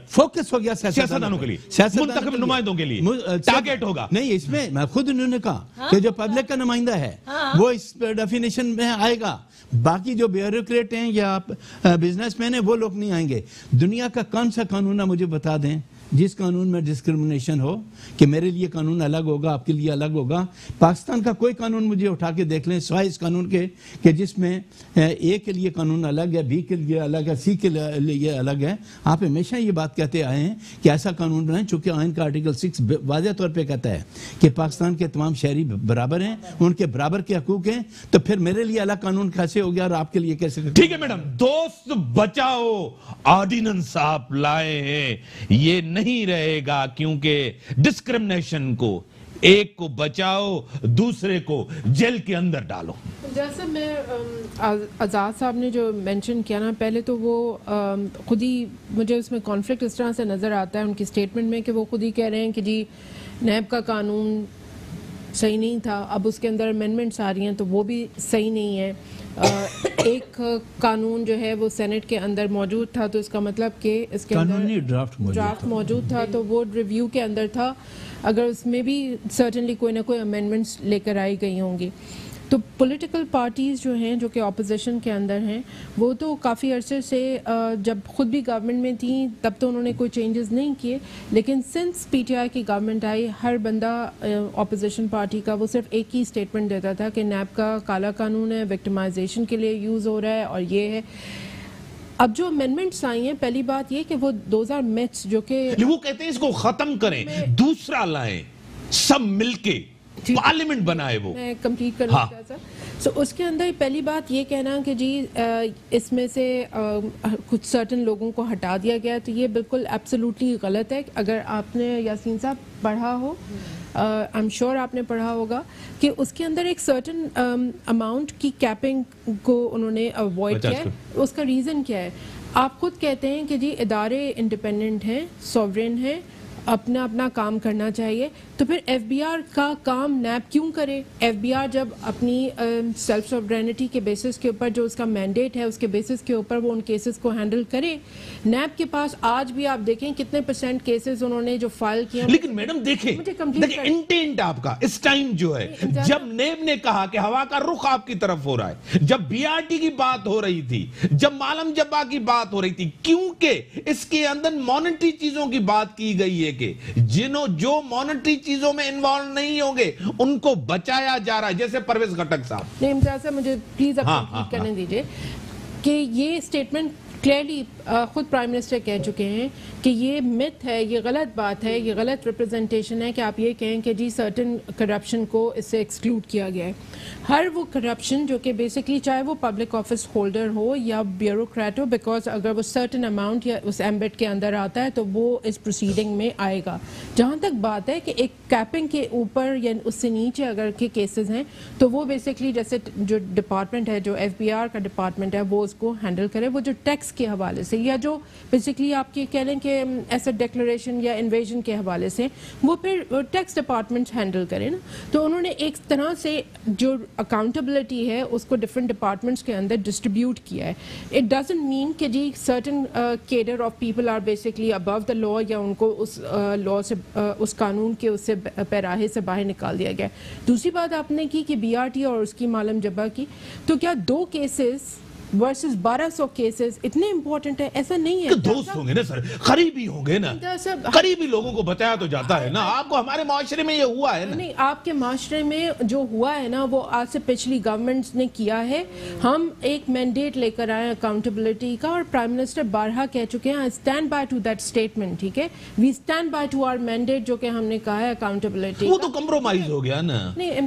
سیاستدانوں کے لیے، منتخب نمائندوں کے لیے ٹارگٹ ہوگا. نہیں، اس میں خود انہوں نے کہا کہ جو پبلک کا نمائندہ ہے وہ اس ڈیفینیشن میں آئے گا، باقی جو بیوروکریٹ ہیں یا بزنس مین ہیں وہ لوگ نہیں آئیں گے. دنیا کا کون سا قانون ہے مجھے بتا دیں جس قانون میں ڈسکرمنیشن ہو کہ میرے لیے قانون الگ ہوگا، آپ کے لیے الگ ہوگا؟ پاکستان کا کوئی قانون مجھے اٹھا کے دیکھ لیں سوائے اس قانون کے کہ جس میں اے کے لیے قانون الگ ہے، بی کے لیے الگ ہے، سی کے لیے الگ ہے. آپ ہمیشہ یہ بات کہتے آئے ہیں کہ ایسا قانون بنائیں، چونکہ آئین کا آرٹیکل 6 واضح طور پہ کہتا ہے کہ پاکستان کے تمام شہری برابر ہیں، ان کے برابر کے حقوق ہیں. تو پھر میرے لیے الگ قانون کیسے ہو گیا اور آپ کے لیے کیسے؟ ٹھیک ہے میڈم، دوست بچاؤ آرڈیننس آپ لائے ہیں، یہ نہیں رہے گا، کیونکہ ڈسکرمنیشن کو ایک کو بچاؤ، دوسرے کو جیل کے اندر ڈالو. جیسے میں آزاد صاحب نے جو مینشن کیا نا، پہلے تو وہ خود ہی مجھے اس میں کانفلکٹ اس طرح سے نظر آتا ہے ان کی سٹیٹمنٹ میں کہ وہ خود ہی کہہ رہے ہیں کہ جی نیب کا قانون صحیح نہیں تھا، اب اس کے اندر امینڈمنٹس آ رہی ہیں تو وہ بھی صحیح نہیں ہے. ایک قانون جو ہے وہ سینٹ کے اندر موجود تھا تو اس کا مطلب کہ اس کے اندر ڈرافٹ موجود تھا تو وہ ریویو کے اندر تھا، اگر اس میں بھی سرٹنلی کوئی نہ کوئی امینڈمنٹس لے کر آئی گئی ہوں گی. تو پولیٹیکل پارٹیز جو ہیں جو کہ اپوزیشن کے اندر ہیں وہ تو کافی عرصے سے جب خود بھی گورنمنٹ میں تھیں تب تو انہوں نے کوئی چینجز نہیں کیے، لیکن سنس PTI کی گورنمنٹ آئی ہر بندہ اپوزیشن پارٹی کا وہ صرف ایک ہی اسٹیٹمنٹ دیتا تھا کہ نیب کا کالا قانون ہے، وکٹمائزیشن کے لیے یوز ہو رہا ہے اور یہ ہے. اب جو امینڈمنٹس آئی ہیں، پہلی بات یہ کہ وہ دوز آر میتھس جو کہ وہ کہتے ہیں اس کو ختم کریں، دوسرا لائیں، سب مل کے پارلیمنٹ بنائے. وہ میں کمپلیٹ کرنا چاہتا تھا. سو اس کے اندر پہلی بات یہ کہنا کہ جی اس میں سے کچھ سرٹن لوگوں کو ہٹا دیا گیا تو یہ بالکل ایبسولوٹلی غلط ہے. اگر آپ نے یاسین صاحب پڑھا ہو، آئی ایم شیور آپ نے پڑھا ہوگا کہ اس کے اندر ایک سرٹن اماؤنٹ کی کیپنگ کو انہوں نے اوائڈ کیا ہے. اس کا ریزن کیا ہے؟ آپ خود کہتے ہیں کہ جی ادارے انڈیپینڈنٹ ہیں، سوورن ہیں، اپنا کام کرنا چاہیے. تو پھر FBR کا کام نیب کیوں کرے؟ FBR جب اپنی سیلف سوورینٹی کے بیسس کے اوپر جو اس کا مینڈیٹ ہے اس کے بیسس کے اوپر وہ ان کیسز کو ہینڈل کرے. نیب کے پاس آج بھی آپ دیکھیں کتنے % کیسز انہوں نے جو فائل کیے. لیکن میڈم دیکھیں انٹینٹ آپ کا اس ٹائم جو ہے، جب نیب نے کہا کہ ہوا کا رخ آپ کی طرف ہو رہا ہے، جب BRT کی بات ہو رہی تھی، جب معلم جبا کی بات ہو رہی تھی، کیونکہ اس کے اندر مانیٹری چیزوں کی بات کی گئی ہے کہ جو مانیٹری چیزوں میں انوالو نہیں ہوں گے، ان کو بچایا جا رہا ہے، جیسے پرویز خٹک صاحب۔ نہیں امتیاز صاحب مجھے پلیز اب کمپلیٹ کرنے دیجئے کہ یہ سٹیٹمنٹ کلیئرلی خود پرائم منسٹر کہہ چکے ہیں کہ یہ مت ہے، یہ غلط بات ہے، یہ غلط ریپرزنٹیشن ہے کہ آپ یہ کہیں کہ جی سرٹن کرپشن کو اس سے ایکسکلوڈ کیا گیا ہے۔ ہر وہ کرپشن جو کہ بیسکلی چاہے وہ پبلک آفس ہولڈر ہو یا بیوروکریٹ ہو، بیکاز اگر وہ سرٹن اماؤنٹ یا اس ایمبٹ کے اندر آتا ہے تو وہ اس پروسیڈنگ میں آئے گا۔ جہاں تک بات ہے کہ ایک کیپنگ کے اوپر یا اس سے نیچے اگر کے کیسز ہیں تو وہ بیسکلی جیسے جو ڈپارٹمنٹ ہے، جو ایف بی آر کا ڈپارٹمنٹ ہے، وہ اس کو ہینڈل کرے۔ وہ جو ٹیکس کے حوالے سے یا جو بیسکلی آپ کی کہہ لیں کہ ایسٹ ڈیکلریشن یا انویژن کے حوالے سے، وہ پھر ٹیکس ڈپارٹمنٹ ہینڈل کرے نا۔ تو انہوں نے ایک طرح سے جو اکاؤنٹیبلٹی ہے اس کو ڈفرینٹ ڈپارٹمنٹس کے اندر ڈسٹریبیوٹ کیا ہے۔ اٹ ڈزنٹ مین کہ جی certain cadre of people are basically above the law یا ان کو اس لا سے اس قانون کے اس سے پیراہے سے باہر نکال دیا گیا۔ دوسری بات آپ نے کی کہ بی آر ٹی اور اس کی معلم جبہ کی، تو کیا 2 کیسز ورسز 1200 کیسز اتنے امپورٹنٹ ہے؟ ایسا نہیں ہے۔ دوست ہوں گے نا سر، قریبی ہوں گے نا، قریبی لوگوں کو بتایا تو جاتا ہے نا۔ آپ کو ہمارے معاشرے میں یہ ہوا ہے نا؟ نہیں، آپ کے معاشرے میں جو ہوا ہے نا وہ آج سے پچھلی گورنمنٹس نے کیا ہے۔ ہم ایک مینڈیٹ لے کر آئے اکاؤنٹیبلٹی کا، اور پرائم منسٹر بارہا کہہ چکے ہیں stand by to that statement, ٹھیک ہے، we stand by to our mandate جو کہ ہم نے کہا ہے اکاؤنٹیبلٹی۔ وہ تو کمپرومائز ہو گیا نا،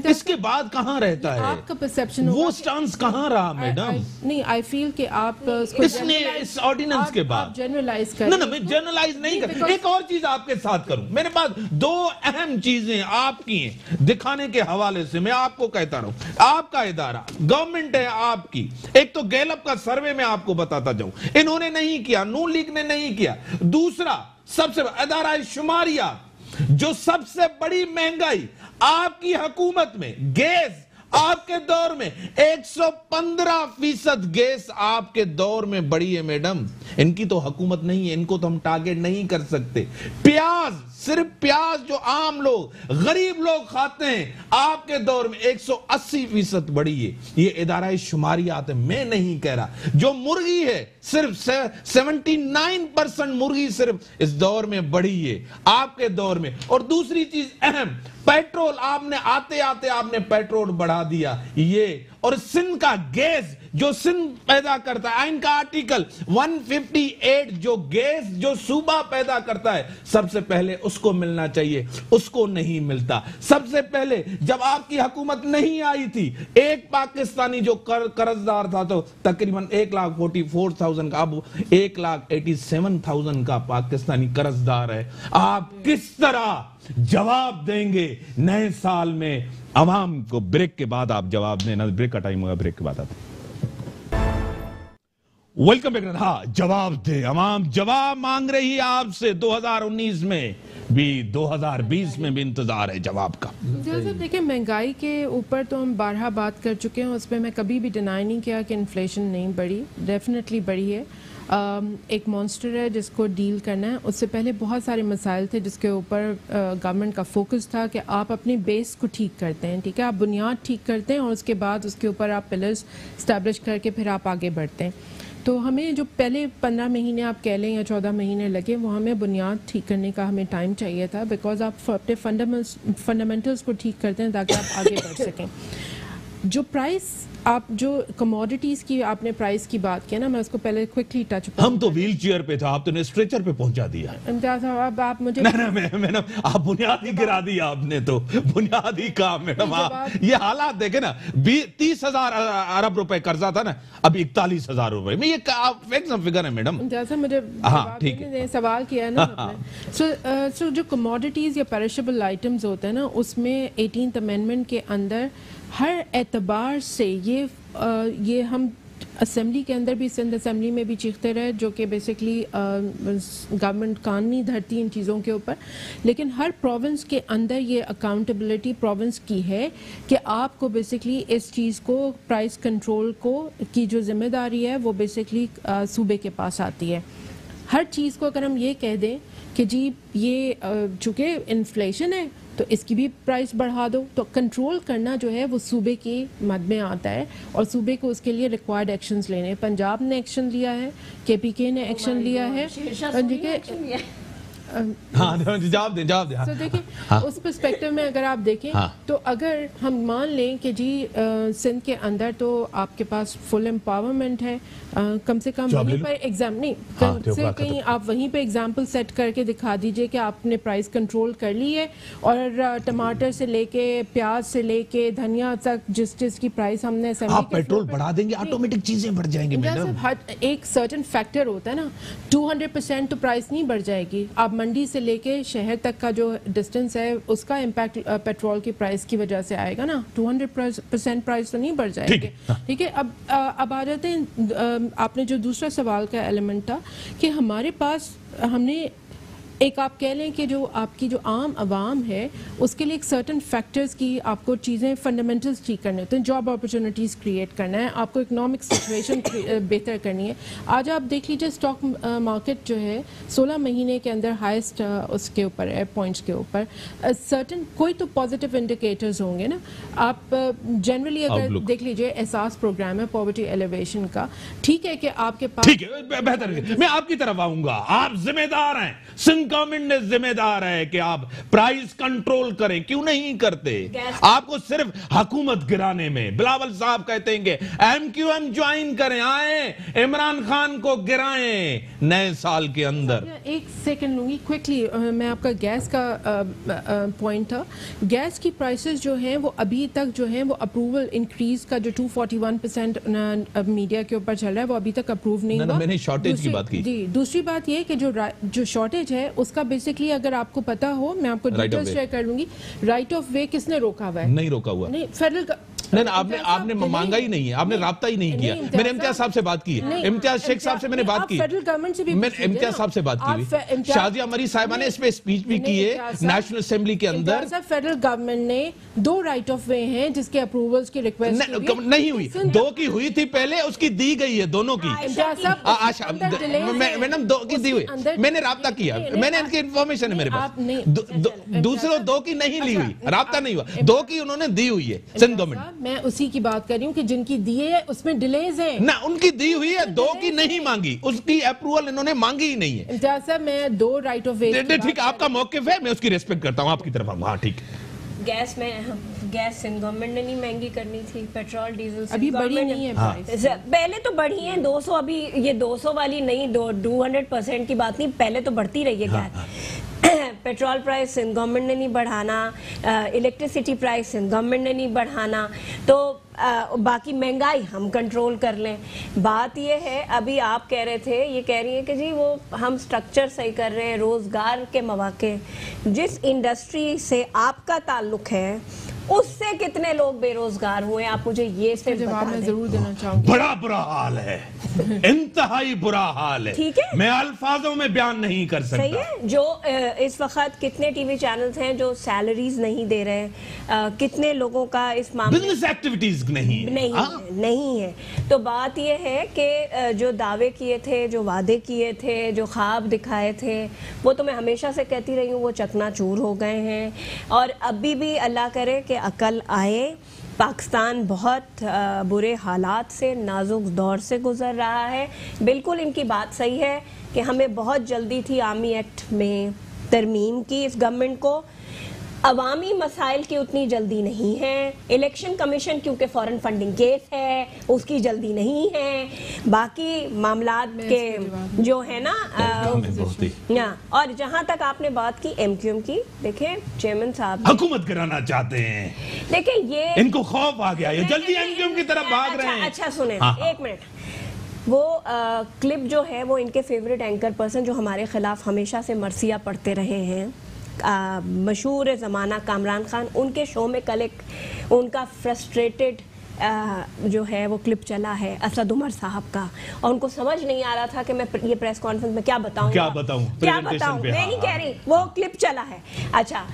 اس کے بعد کہاں رہتا ہے آپ کا پرسپشن، وہ سٹانس کہاں رہا میڈم؟ نہیں، آئی فیل کہ آپ اس نے اس آرڈیننس کے بعد جنرلائز کر نہ میں جنرلائز نہیں کر۔ ایک اور چیز آپ کے ساتھ کروں، میرے پاس 2 اہم چیزیں آپ کی ہیں دکھانے کے حوالے سے، میں آپ کو کہتا رہوں۔ آپ کا ادارہ گورنمنٹ ہے آپ کی، ایک تو گیلپ کا سروے میں آپ کو بتاتا جاؤں، انہوں نے نہیں کیا، نون لیگ نے نہیں کیا۔ دوسرا سب سے ادارہ شماریات، جو سب سے بڑی مہنگائی آپ کی حکومت میں، گیس آپ کے دور میں 115% گیس آپ کے دور میں بڑی ہے میڈم۔ ان کی تو حکومت نہیں ہے، ان کو تو ہم ٹارگٹ نہیں کر سکتے۔ پیاز، صرف پیاز جو عام لوگ غریب لوگ کھاتے ہیں، آپ کے دور میں 180% بڑی ہے۔ یہ ادارہ شماریات ہے، میں نہیں کہہ رہا۔ جو مرغی ہے صرف 79% مرغی صرف اس دور میں بڑھی ہے آپ کے دور میں۔ اور دوسری چیز اہم، پیٹرول آپ نے آتے آتے آپ نے پیٹرول بڑھا دیا، یہ اور سندھ کا گیس جو سندھ پیدا کرتا ہے، آئین کا آرٹیکل 158 جو گیس جو صوبہ پیدا کرتا ہے سب سے پہلے اس کو ملنا چاہیے، اس کو نہیں ملتا۔ سب سے پہلے جب آپ کی حکومت نہیں آئی تھی، ایک پاکستانی جو قرض دار تھا تو تقریباً 1,44,000 کا، اب 1,87,000 کا پاکستانی قرض دار ہے۔ آپ کس طرح جواب دیں گے نئے سال میں عوام کو؟ بریک کے بعد آپ جواب دینا، بریک کا ٹائم ہوگا، بریک کے بعد آتے ویلکم بیک۔ ہاں، جواب دے، عوام جواب مانگ رہی ہے آپ سے، 2019 میں بھی 2020 میں بھی انتظار ہے جواب کا۔ دیکھیں مہنگائی کے اوپر تو ہم بارہا بات کر چکے ہیں، اس پہ میں کبھی بھی ڈینائی نہیں کیا کہ انفلیشن نہیں بڑھی، ڈیفینیٹلی بڑھی ہے۔ ایک مانسٹر ہے جس کو ڈیل کرنا ہے۔ اس سے پہلے بہت سارے مسائل تھے جس کے اوپر گورنمنٹ کا فوکس تھا کہ آپ اپنی بیس کو ٹھیک کرتے ہیں، ٹھیک ہے، آپ بنیاد ٹھیک کرتے ہیں اور اس کے بعد اس کے اوپر آپ پلرز اسٹیبلش کر کے پھر آپ آگے بڑھتے ہیں۔ تو ہمیں جو پہلے 15 مہینے آپ کہہ لیں یا 14 مہینے لگے، وہ ہمیں بنیاد ٹھیک کرنے کا ہمیں ٹائم چاہیے تھا، بیکاز آپ اپنے فنڈامنٹلز کو ٹھیک کرتے ہیں تاکہ آپ آگے بڑھ سکیں۔ جو پرائس آپ جو کموڈیٹیز کی آپ نے پرائس کی بات کیا نا، میں اس کو پہلے کوئکلی ٹچ ہم تو ویل چیئر پہ تھا، آپ تو نے اسٹریچر پہ پہنچا دیا۔ امتیاز صاحب آپ مجھے میں آپ بنیادی گرا دیا، آپ نے تو بنیادی کام میڈم۔ آپ یہ حالات دیکھیں نا، 30,000 ارب روپے قرضہ تھا نا، اب 41,000 روپے میں، یہ فیکسم فگر ہے میڈم۔ امتیاز صاحب مجھے سوال کیا ہے نا، سو جو کموڈیٹیز یا پیرشیبل آئٹمز ہوتے ہیں نا، اس میں 18th امینڈمنٹ کے اندر ہر اعتبار سے یہ ہم اسمبلی کے اندر بھی، سندھ اسمبلی میں بھی چیختے رہے، جو کہ بیسکلی گورنمنٹ کان نہیں دھرتی ان چیزوں کے اوپر، لیکن ہر پروونس کے اندر یہ اکاؤنٹیبلٹی پروونس کی ہے کہ آپ کو بیسکلی اس چیز کو، پرائس کنٹرول کو کی جو ذمہ داری ہے وہ بیسکلی صوبے کے پاس آتی ہے۔ ہر چیز کو اگر ہم یہ کہہ دیں کہ جی یہ چونکہ انفلیشن ہے تو اس کی بھی پرائس بڑھا دو، تو کنٹرول کرنا جو ہے وہ صوبے کی مد میں آتا ہے اور صوبے کو اس کے لیے ریکوائرڈ ایکشنز لینے۔ پنجاب نے ایکشن لیا ہے، کے پی کے نے ایکشن لیا ہے، ہاں جواب دیں تو دیکھیں اس پرسپیکٹو میں اگر آپ دیکھیں تو اگر ہم مان لیں کہ جی سندھ کے اندر تو آپ کے پاس فل امپاورمنٹ ہے، کم سے کم وہیں پر ایگزام نہیں، کم سے کہیں آپ وہیں پہ ایگزامپل سیٹ کر کے دکھا دیجئے کہ آپ نے پرائس کنٹرول کر لی ہے، اور ٹماٹر سے لے کے پیاز سے لے کے دھنیا تک جس کی پرائس ہم نے آپ پیٹرول بڑھا دیں گے آٹومیٹک چیزیں بڑھ جائیں گی میڈم. ایک سرٹن فیکٹر ہوتا ہے نا، 200% تو پرائس نہیں بڑھ جائے گی. آپ منڈی سے لے کے شہر تک کا جو ڈسٹنس ہے اس کا امپیکٹ پیٹرول کی پرائس کی وجہ سے آئے گا نا، 200% پرائس تو نہیں بڑھ جائے گی. ٹھیک ہے، اب آ جاتے ہیں آپ نے جو دوسرا سوال کا ایلیمنٹ تھا کہ ہمارے پاس ہم نے ایک آپ کہہ لیں کہ جو آپ کی جو عام عوام ہے اس کے لیے ایک سرٹن فیکٹرز کی آپ کو چیزیں فنڈامنٹلز ٹھیک کرنے ہوتے ہیں، جاب اپرچونیٹیز کریٹ کرنا ہے، آپ کو اکنامک سچویشن بہتر کرنی ہے. آج آپ دیکھ لیجیے اسٹاک مارکیٹ جو ہے 16 مہینے کے اندر ہائیسٹ اس کے اوپر ہے، پوائنٹس کے اوپر. سرٹن کوئی تو پازیٹیو انڈیکیٹرز ہوں گے نا. آپ جنرلی اگر دیکھ لیجیے احساس پروگرام ہے پاورٹی ایلیویشن کا، ٹھیک ہے کہ آپ کے پاس ٹھیک ہے بہتر ہے. میں آپ کی طرف آؤں گا، آپ ذمہ دار ہیں، سندھ گورنمنٹ نے ذمہ دار ہے کہ آپ پرائز کنٹرول کریں، کیوں نہیں کرتے؟ آپ کو صرف حکومت گرانے میں. بلاول صاحب کہتے ہیں کہ ایم کیو ایم جوائن کریں، آئیں عمران خان کو گرائیں نئے سال کے اندر. ایک سیکنڈ لوں گی کوئکلی. میں آپ کا گیس کا پوائنٹ تھا، گیس کی پرائسز جو ہیں وہ ابھی تک جو ہیں وہ اپروول انکریز کا جو 241% میڈیا کے اوپر چل رہا ہے وہ ابھی تک اپروو نہیں ہوا. میں نے شارٹیج کی بات کی. جی دوسری بات یہ کہ جو شارٹیج ہے اس کا بیسکلی اگر آپ کو پتا ہو، میں آپ کو ڈیٹیل شیئر کر لوں گی. رائٹ آف وے کس نے روکا ہوا ہے؟ نہیں روکا ہوا. نہیں فیڈرل نہیں، آپ نے مانگا ہی نہیں ہے، آپ نے رابطہ ہی نہیں کیا. میں نے امتیاز صاحب سے بات کی ہے، امتیاز شیخ صاحب سے میں نے بات کی، فیڈرل گورنمنٹ سے بھی میں نے امتیاز صاحب سے بات کی، شازیہ مری صاحبہ نے اس پہ اسپیچ بھی کی ہے نیشنل اسمبلی کے اندر. فیڈرل گورنمنٹ نے 2 رائٹ آف وے ہیں جس کے اپروولز کی ریکویسٹ نہیں ہوئی، 2 کی ہوئی تھی پہلے، اس کی دی گئی ہے دونوں کی. میڈم 2 کی دی ہوئی، میں نے رابطہ کیا، میں نے ان کی انفارمیشن ہے میرے پاس. دوسرے 2 کی نہیں لی ہوئی، رابطہ نہیں ہوا، 2 کی انہوں نے دی ہوئی ہے سندھ گورنمنٹ. میں اسی کی بات کر رہی ہوں کہ جن کی دی ہے اس میں ڈیلیز ہیں. نہ ان کی دی ہوئی ہے، 2 کی نہیں مانگی، اس کی اپروول انہوں نے مانگی ہی نہیں ہے. امتیاز صاحب میں 2 رائٹ آف وے. ٹھیک، آپ کا موقف ہے، میں اس کی ریسپیکٹ کرتا ہوں، آپ کی طرف. ہاں ٹھیک. گیس سندھ گورنمنٹ نے نہیں مہنگی کرنی تھی، پیٹرول ڈیزل ابھی بڑھی نہیں ہے، پہلے تو بڑھی ہیں 200، ابھی یہ 200 والی نہیں، 200% کی بات نہیں، پہلے تو بڑھتی رہی ہے. Gas petrol price Sindh government نے نہیں بڑھانا، الیکٹریسٹی پرائس سندھ گورنمنٹ نے نہیں بڑھانا، تو باقی مہنگائی ہم کنٹرول کر لیں. بات یہ ہے، ابھی آپ کہہ رہے تھے، یہ کہہ رہی ہیں کہ جی وہ ہم سٹرکچر صحیح کر رہے ہیں، روزگار کے مواقع. جس انڈسٹری سے آپ کا تعلق ہے اس سے کتنے لوگ بے روزگار ہوئے، آپ مجھے یہ صرف جواب بتا میں دیں. ضرور دینا چاہوں گی. بڑا برا حال ہے، انتہائی برا حال ہے، ٹھیک ہے، میں الفاظوں میں بیان نہیں کر سکتا. صحیح ہے. جو اس وقت کتنے ٹی وی چینلز ہیں جو سیلریز نہیں دے رہے، کتنے لوگوں کا اس معاملے بزنس ایکٹیویٹیز نہیں ہے. تو بات یہ ہے کہ جو دعوے کیے تھے، جو وعدے کیے تھے، جو خواب دکھائے تھے، وہ تو میں ہمیشہ سے کہتی رہی ہوں وہ چکنا چور ہو گئے ہیں. اور ابھی بھی اللہ کرے کہ عقل آئے. پاکستان بہت برے حالات سے، نازک دور سے گزر رہا ہے. بالکل ان کی بات صحیح ہے کہ ہمیں بہت جلدی تھی آرمی ایکٹ میں ترمیم کی، اس گورنمنٹ کو. عوامی مسائل کی اتنی جلدی نہیں ہے. الیکشن کمیشن کیونکہ فورن فنڈنگ کیس ہے اس کی جلدی نہیں ہے. باقی معاملات کے جو ہے نا، اور جہاں تک آپ نے بات کی ایم کیو ایم کی، دیکھیں چیئرمین صاحب حکومت کرانا چاہتے ہیں، دیکھیں یہ ان کو خوف آ گیا، یہ جلدی ایم کیو ایم کی طرف بھاگ رہے ہیں. اچھا سنیں ایک منٹ، وہ کلپ جو ہے وہ ان کے فیوریٹ اینکر پرسن جو ہمارے خلاف ہمیشہ سے مرثیہ پڑھتے رہے ہیں، مشہور زمانہ کامران خان، ان کے شو میں کل ایک ان کا فرسٹریٹڈ جو ہے وہ کلپ چلا ہے اسد عمر صاحب کا، اور ان کو سمجھ نہیں آ رہا تھا کہ میں یہ پریس کانفرنس میں کیا بتاؤں، میں نہیں کہہ رہی، وہ کلپ چلا ہے. اچھا،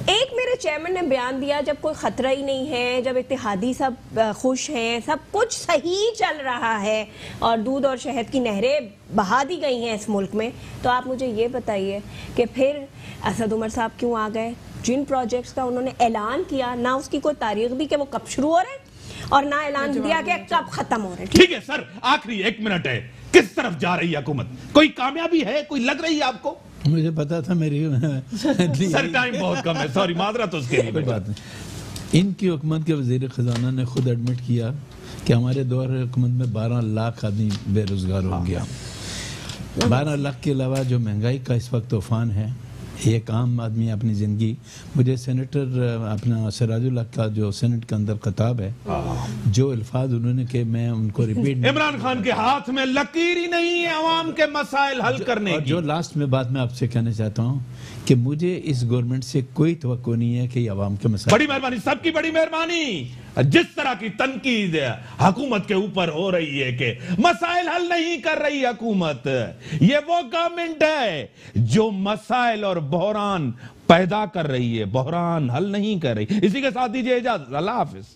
ایک میرے چیئرمین نے بیان دیا جب کوئی خطرہ ہی نہیں ہے، جب اتحادی سب خوش ہیں، سب کچھ صحیح چل رہا ہے اور دودھ اور شہد کی نہریں بہا دی گئی ہیں اس ملک میں، تو آپ مجھے یہ بتائیے کہ پھر اسد عمر صاحب کیوں آ گئے؟ جن پروجیکٹس کا انہوں نے اعلان کیا، نہ اس کی کوئی تاریخ دی کہ وہ کب شروع ہو رہے ہیں اور نہ اعلان دیا کہ کب ختم ہو رہے ہیں. ٹھیک ہے سر، آخری 1 منٹ ہے، کس طرف جا رہی ہے حکومت؟ کوئی کامیابی ہے، کوئی لگ رہی ہے آپ کو؟ مجھے پتا تھا میری سر ٹائم بہت کم ہے، سوری معذرت اس کے لیے. کوئی بات نہیں. ان کی حکومت کے وزیر خزانہ نے خود ایڈمٹ کیا کہ ہمارے دور حکومت میں 12 لاکھ آدمی بے روزگار ہو گیا. 12 لاکھ کے علاوہ جو مہنگائی کا اس وقت طوفان ہے، ایک عام آدمی اپنی زندگی، مجھے سینیٹر اپنا سراج اللہ کا جو سینٹ کے اندر خطاب ہے، جو الفاظ انہوں نے کہ میں ان کو ریپیٹ، عمران خان کے ہاتھ میں لکیر ہی نہیں ہے عوام کے مسائل حل کرنے اور کی. جو لاسٹ میں بات میں آپ سے کہنا چاہتا ہوں کہ مجھے اس گورنمنٹ سے کوئی توقع نہیں ہے کہ یہ عوام کے مسائل، بڑی مہربانی، سب کی بڑی مہربانی. جس طرح کی تنقید حکومت کے اوپر ہو رہی ہے کہ مسائل حل نہیں کر رہی حکومت، یہ وہ گورنمنٹ ہے جو مسائل اور بحران پیدا کر رہی ہے، بحران حل نہیں کر رہی. اسی کے ساتھ دیجیے اجازت. اللہ حافظ.